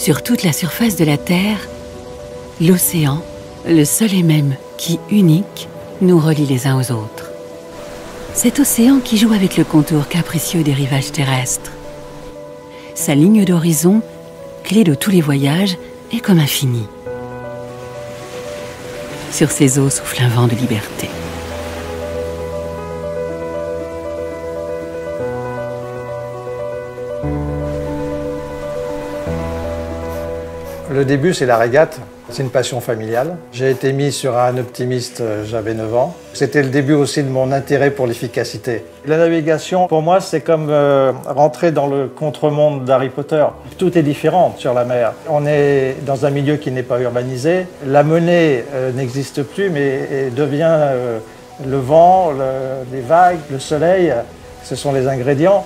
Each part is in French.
Sur toute la surface de la Terre, l'océan, le seul et même qui, unique, nous relie les uns aux autres. Cet océan qui joue avec le contour capricieux des rivages terrestres. Sa ligne d'horizon, clé de tous les voyages, est comme infinie. Sur ses eaux souffle un vent de liberté. Le début, c'est la régate. C'est une passion familiale. J'ai été mis sur un optimiste, j'avais 9 ans. C'était le début aussi de mon intérêt pour l'efficacité. La navigation, pour moi, c'est comme rentrer dans le contre-monde d'Harry Potter. Tout est différent sur la mer. On est dans un milieu qui n'est pas urbanisé. La monnaie n'existe plus, mais devient le vent, les vagues, le soleil. Ce sont les ingrédients.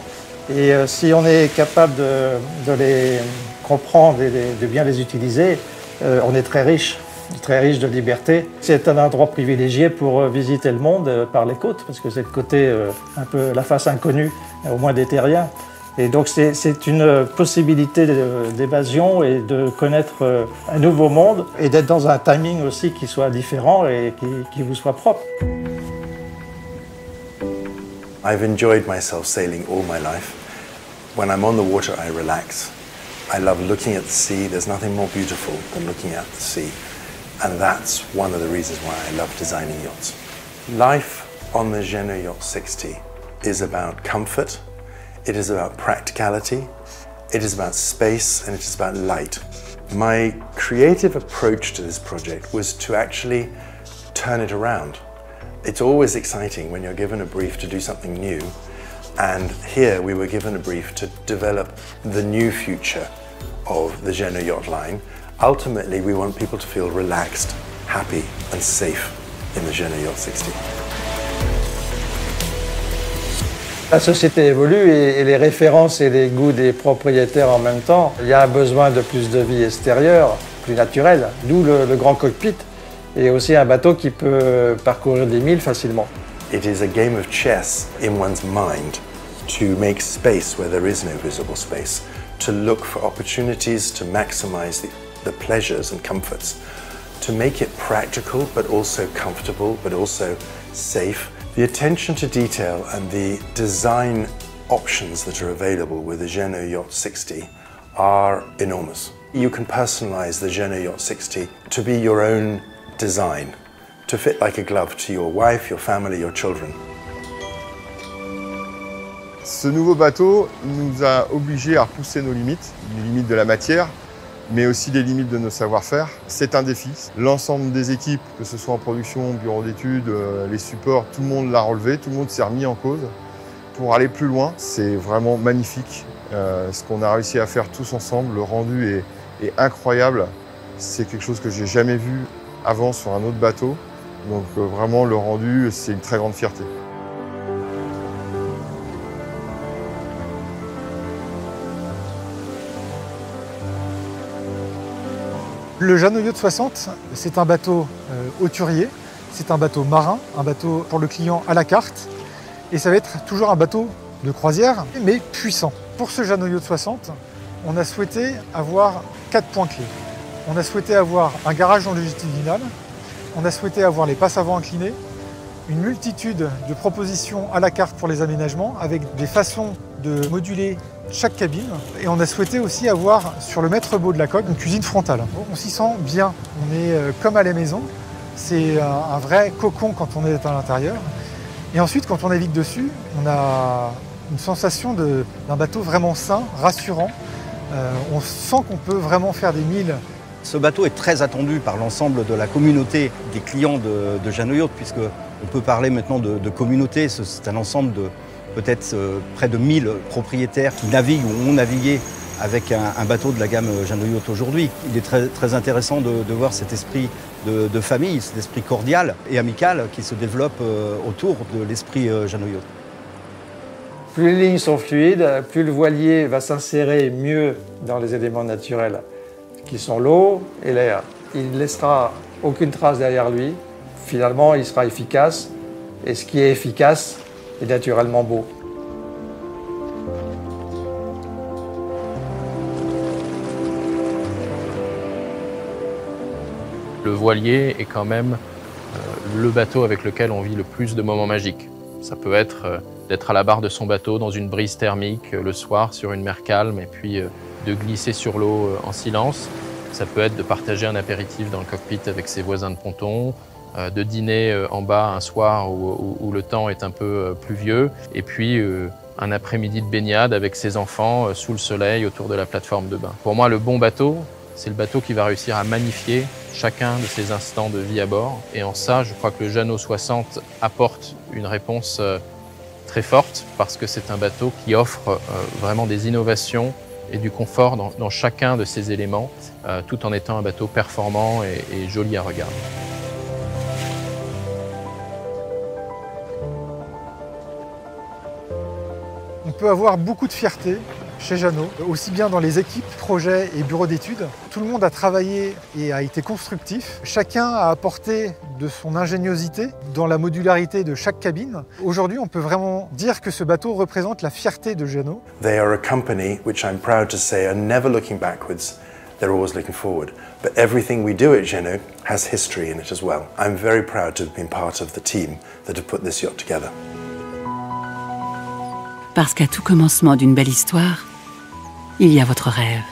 Et si on est capable de les comprendre et de bien les utiliser, on est très riche de liberté. C'est un endroit privilégié pour visiter le monde par les côtes, parce que c'est le côté un peu la face inconnue, au moins des terriens. Et donc c'est une possibilité d'évasion et de connaître un nouveau monde et d'être dans un timing aussi qui soit différent et qui vous soit propre. I've enjoyed myself sailing all my life. When I'm on the water, I relax. I love looking at the sea. There's nothing more beautiful than looking at the sea. And that's one of the reasons why I love designing yachts. Life on the Jeanneau Yacht 60 is about comfort, it is about practicality, it is about space, and it is about light. My creative approach to this project was to actually turn it around. It's always exciting when you're given a brief to do something new. And here we were given a brief to develop the new future of the Jeanneau Yacht line. Ultimately, we want people to feel relaxed, happy and safe in the Jeanneau Yacht 60. La société évolue et les références et les goûts des propriétaires en même temps. Il y a un besoin de plus de vie extérieure, plus naturelle, d'où le grand cockpit et aussi un bateau qui peut parcourir des milles facilement. It is a game of chess in one's mind to make space where there is no visible space, to look for opportunities to maximize the pleasures and comforts, to make it practical but also comfortable but also safe. The attention to detail and the design options that are available with the Jeanneau Yacht 60 are enormous. You can personalize the Jeanneau Yacht 60 to be your own design, to fit like a glove to your wife, your family, your children. Ce nouveau bateau nous a obligés à repousser nos limites, les limites de la matière, mais aussi les limites de nos savoir-faire. C'est un défi. L'ensemble des équipes, que ce soit en production, bureau d'études, les supports, tout le monde l'a relevé, tout le monde s'est remis en cause. Pour aller plus loin, c'est vraiment magnifique. Ce qu'on a réussi à faire tous ensemble, le rendu est incroyable. C'est quelque chose que j'ai jamais vu avant sur un autre bateau. Donc vraiment, le rendu, c'est une très grande fierté. Le Jeanneau Yacht 60, c'est un bateau hauturier, c'est un bateau marin, un bateau pour le client à la carte. Et ça va être toujours un bateau de croisière, mais puissant. Pour ce Jeanneau Yacht 60, on a souhaité avoir 4 points clés. On a souhaité avoir un garage longitudinal, on a souhaité avoir les passes avant inclinées, une multitude de propositions à la carte pour les aménagements avec des façons de moduler chaque cabine. Et on a souhaité aussi avoir sur le maître-bau de la coque une cuisine frontale. On s'y sent bien, on est comme à la maison. C'est un vrai cocon quand on est à l'intérieur. Et ensuite, quand on navigue dessus, on a une sensation d'un bateau vraiment sain, rassurant. On sent qu'on peut vraiment faire des milles. Ce bateau est très attendu par l'ensemble de la communauté des clients de Jeanneau Yacht, puisqu'on peut parler maintenant de communauté. C'est un ensemble de peut-être près de 1000 propriétaires qui naviguent ou ont navigué avec un bateau de la gamme Jeanneau Yacht aujourd'hui. Il est très intéressant de voir cet esprit de famille, cet esprit cordial et amical qui se développe autour de l'esprit Jeanneau Yacht. Plus les lignes sont fluides, plus le voilier va s'insérer mieux dans les éléments naturels qui sont l'eau et l'air. Il ne laissera aucune trace derrière lui. Finalement, il sera efficace. Et ce qui est efficace est naturellement beau. Le voilier est quand même le bateau avec lequel on vit le plus de moments magiques. Ça peut être d'être à la barre de son bateau dans une brise thermique le soir sur une mer calme et puis de glisser sur l'eau en silence. Ça peut être de partager un apéritif dans le cockpit avec ses voisins de ponton, de dîner en bas un soir où le temps est un peu pluvieux, et puis un après-midi de baignade avec ses enfants sous le soleil autour de la plateforme de bain. Pour moi, le bon bateau, c'est le bateau qui va réussir à magnifier chacun de ses instants de vie à bord. Et en ça, je crois que le Jeanneau 60 apporte une réponse très forte, parce que c'est un bateau qui offre vraiment des innovations et du confort dans chacun de ses éléments, tout en étant un bateau performant et joli à regarder. On peut avoir beaucoup de fierté chez Jeanneau, aussi bien dans les équipes, projets et bureaux d'études. Tout le monde a travaillé et a été constructif. Chacun a apporté de son ingéniosité dans la modularité de chaque cabine. Aujourd'hui, on peut vraiment dire que ce bateau représente la fierté de Jeanneau. They are a company which I'm proud to say are never looking backwards. They're always looking forward. But everything we do at Jeanneau has history in it as well. I'm very proud to have been part of the team that have put this yacht together. Parce qu'à tout commencement d'une belle histoire, il y a votre rêve.